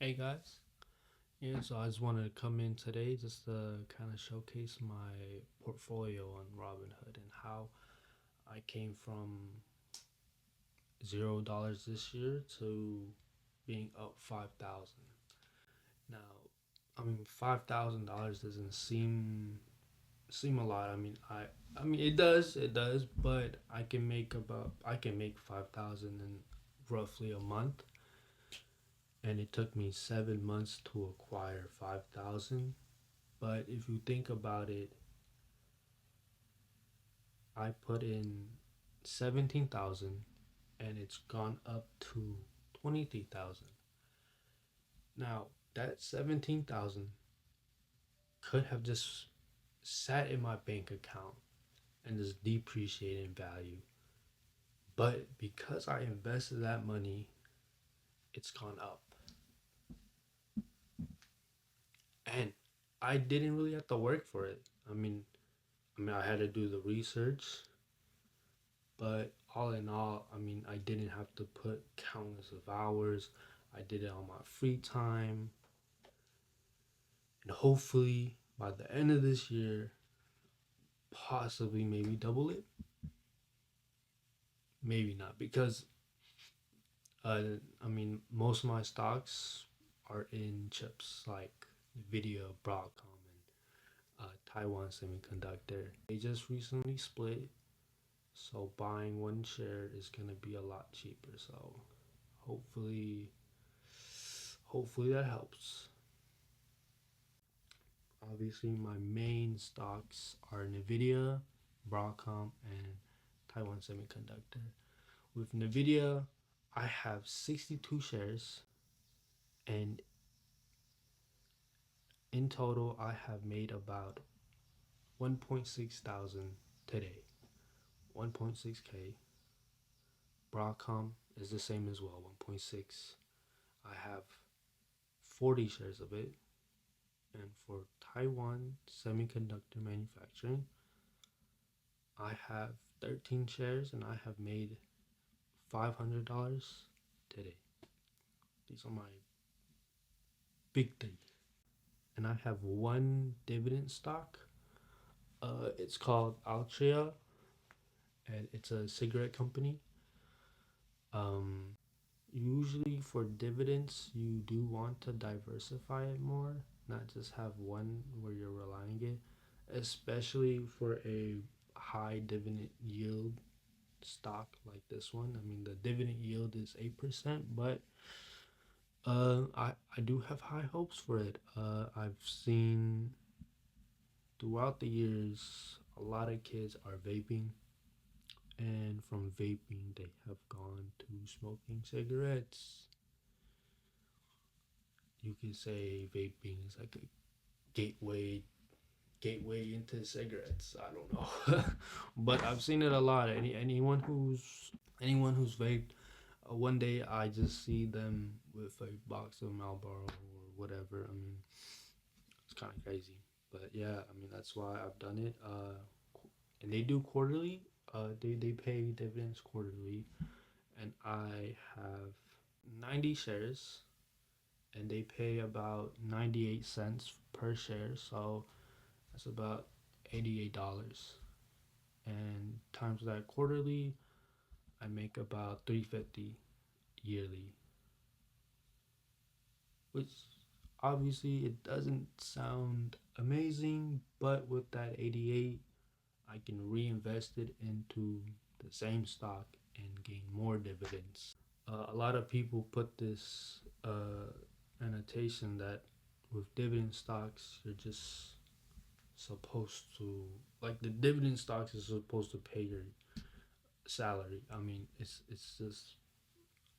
Hey guys, yeah, so I just wanted to come in today just to kind of showcase my portfolio on Robinhood and how I came from $0 this year to being up 5,000. Now, $5,000 doesn't seem a lot. I mean it does, but I can make 5,000 in roughly a month, and it took me 7 months to acquire 5,000. But if you think about it, I put in 17,000 and it's gone up to 23,000. Now, that 17,000 could have just sat in my bank account and just depreciated in value. But because I invested that money, it's gone up. And I didn't really have to work for it. I had to do the research, but all in all, I didn't have to put countless of hours. I did it on my free time. And hopefully by the end of this year, possibly maybe double it. Maybe not, because most of my stocks are in chips like Nvidia, Broadcom, and Taiwan Semiconductor. They just recently split, so buying one share is gonna be a lot cheaper. So hopefully, hopefully that helps. Obviously, my main stocks are Nvidia, Broadcom, and Taiwan Semiconductor. With Nvidia, I have 62 shares, and in total, I have made about 1.6 thousand today. 1.6K. Broadcom is the same as well, 1.6. I have 40 shares of it. And for Taiwan Semiconductor Manufacturing, I have 13 shares and I have made $500 today. These are my big three. And I have one dividend stock. It's called Altria, and it's a cigarette company. Um, Usually for dividends, you do want to diversify it more, not just have one where you're relying it, especially for a high dividend yield stock like this one. The dividend yield is 8%, but I do have high hopes for it. I've seen throughout the years a lot of kids are vaping, and from vaping they have gone to smoking cigarettes. You could say vaping is like a gateway into cigarettes. I don't know, but I've seen it a lot. Anyone who's vaped, one day I just see them with a box of Marlboro or whatever. It's kind of crazy, but yeah, that's why I've done it. And they do quarterly. They pay dividends quarterly, and I have 90 shares, and they pay about 98 cents per share. So that's about $88. And times that quarterly, I make about 350 yearly, which obviously it doesn't sound amazing, but with that 88, I can reinvest it into the same stock and gain more dividends. A lot of people put this annotation that with dividend stocks, you're just supposed to, like, the dividend stocks is supposed to pay your salary. It's just,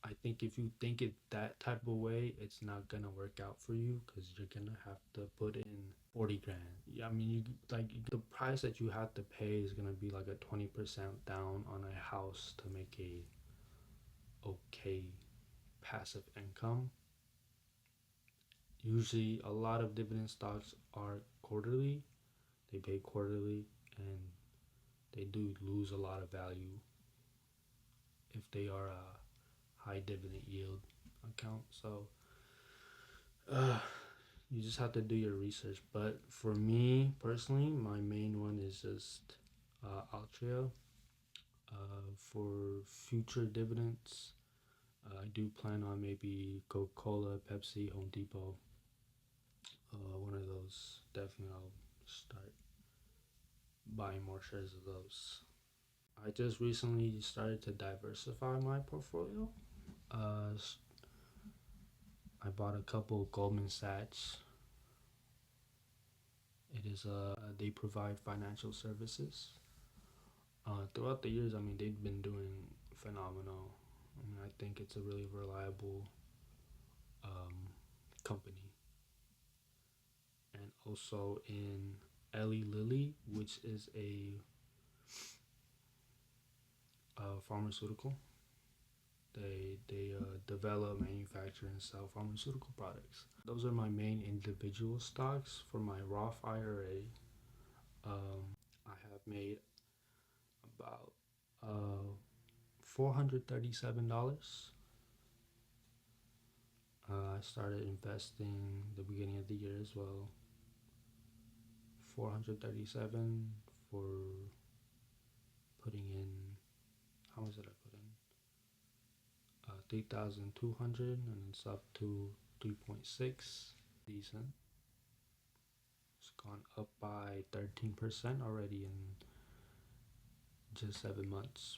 I think if you think it that type of way, it's not gonna work out for you because you're gonna have to put in 40 grand. Yeah, you like the price that you have to pay is gonna be like a 20% down on a house to make a okay passive income. Usually, a lot of dividend stocks are quarterly. They pay quarterly, and they do lose a lot of value if they are a high dividend yield account. So Uh, you just have to do your research. But for me personally, my main one is just Altria. For future dividends, I do plan on maybe Coca Cola, Pepsi, Home Depot. One of those. Definitely, I'll start buying more shares of those. I just recently started to diversify my portfolio. Uh, I bought a couple Goldman Sachs. It is they provide financial services. Throughout the years, I mean, they've been doing phenomenal. I mean, I think it's a really reliable um, company. And also in Eli Lilly, which is a pharmaceutical. They develop, manufacture, and sell pharmaceutical products. Those are my main individual stocks for my Roth IRA. I have made about $437. I started investing the beginning of the year as well. 437 for putting in, how much did I put in? 3,200, and it's up to 3.6. Decent. It's gone up by 13% already in just 7 months.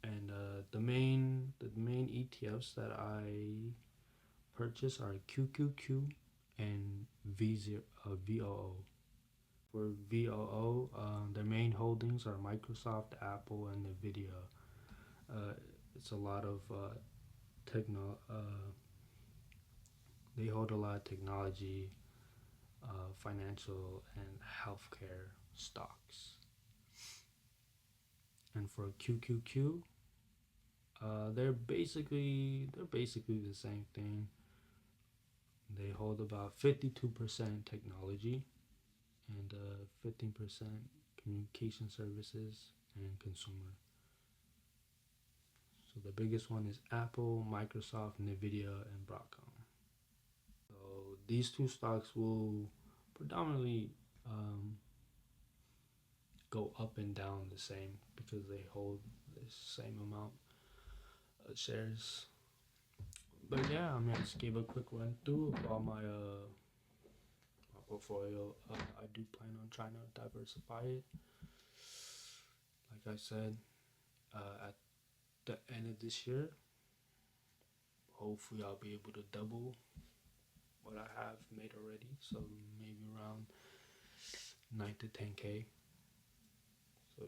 And the main ETFs that I purchase are QQQ and VOO. For VOO, their main holdings are Microsoft, Apple, and Nvidia. Uh, it's a lot of techno. They hold a lot of technology, financial, and healthcare stocks. And for QQQ, they're basically the same thing. They hold about 52% technology and 15% communication services and consumer. So the biggest one is Apple, Microsoft, Nvidia, and Broadcom. So these two stocks will predominantly um, go up and down the same because they hold the same amount of shares. But yeah, I mean, I just gave a quick run through of all my portfolio. I do plan on trying to diversify it. Like I said, at the end of this year, hopefully I'll be able to double what I have made already. So maybe around 9 to 10K. So